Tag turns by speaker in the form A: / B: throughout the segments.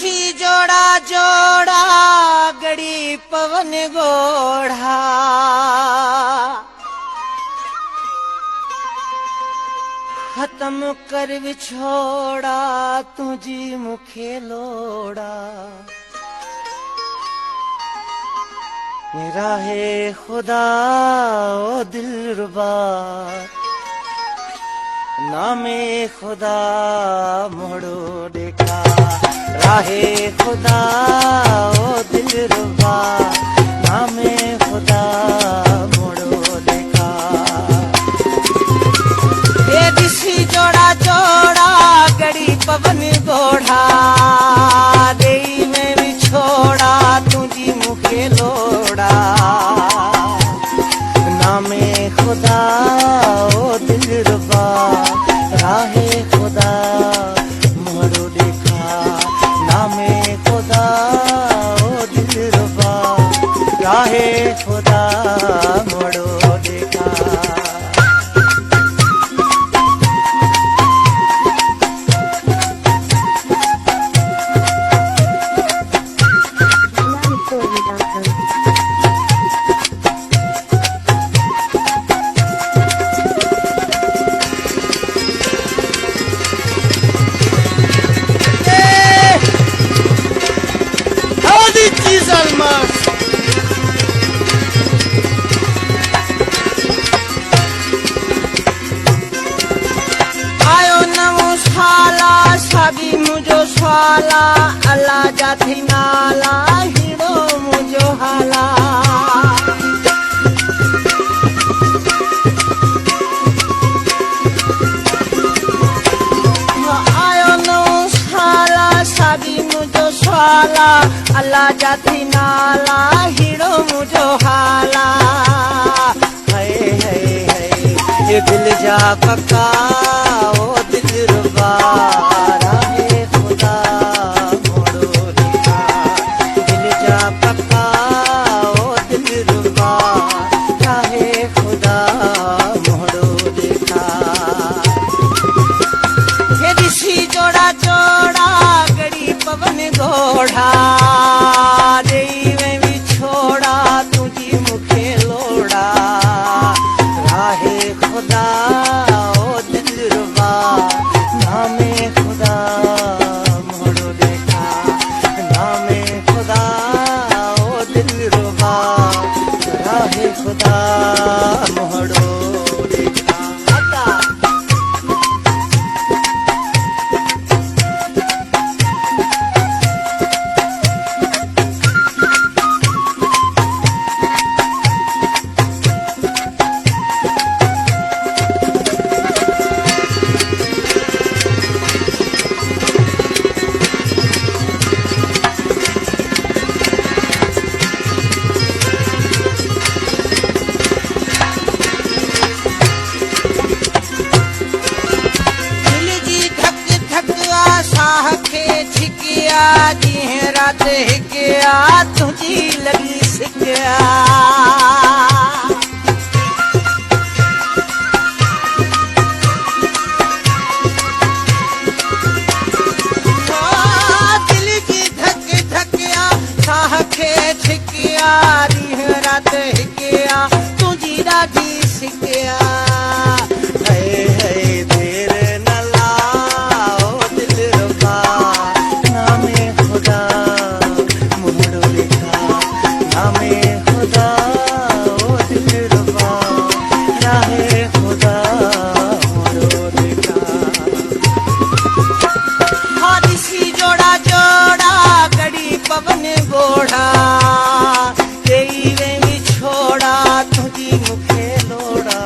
A: दिसी जोड़ा जोड़ा गड़ी पवन गोढ़ा खत्म कर विछोड़ा तुझी मुखे लोड़ा राहे खुदा ओ दिलरुबा नामे खुदा मोड़ो देखा राहे खुदा ओ दिलरुबा नामे खुदा मोड़ो देखा ये दिसी जोड़ा जोड़ा गड़ी पवन गोढ़ा देई में विछोड़ा तुझी मुखे लोड़ा नामे खुदा ओ दिलरुबा राहे खुदा मोड़ो देखा नामे खुदा ओ दिलरुबा राहे खुदा मोड़ो देखा सभी मुझो स्वाला अल्लाह जाती नाला हीरो मुझो हाला आयो नो साला सभी मुझो स्वाला अल्लाह जाती नाला हीरो मुझो हाला है ये दिल जा पक्का ओ दिलरुबा पवन गोढ़ा देई में विछोड़ा तुझी मुखे लोड़ा राहे खुदा ओ दिलरुबा नामे खुदा मोड़ो देखा नामे खुदा ओ दिलरुबा राहे खुदा मोड़ो देखा रात हिकिया तुझी लगी सिकिया दिल की धक धकिया साह खे छिकिया रीह रात हिकिया तुझी ॾाढी सिकिया पवन गोढ़ा देई में विछोड़ा तुझी मुखे लोड़ा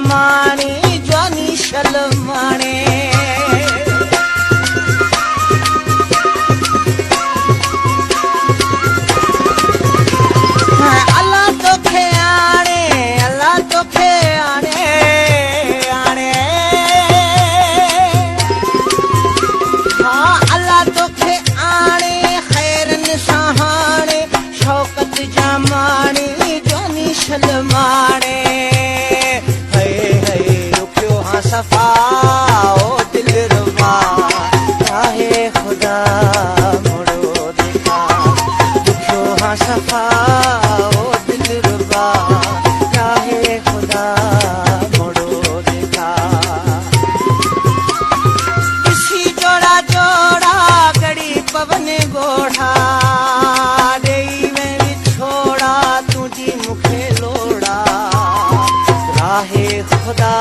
A: माणी जानी शलमाणे अल्लाह तोखे आणे अल्लाह तोखे आणे आणे हाँ अल्लाह तोखे आणे खैरन सहाणे शौकत जमाणे जानी शलमाणे सफा ओ दिल रुबा चाहे खुदा मुड़ो देखा दुखो हाँ सफा ओ दिल रुबा चाहे खुदा मुड़ो देखा किसी जोड़ा जोड़ा गड़ी पवन गोढ़ा देई में छोड़ा तुझी मुखे लोड़ा राहे खुदा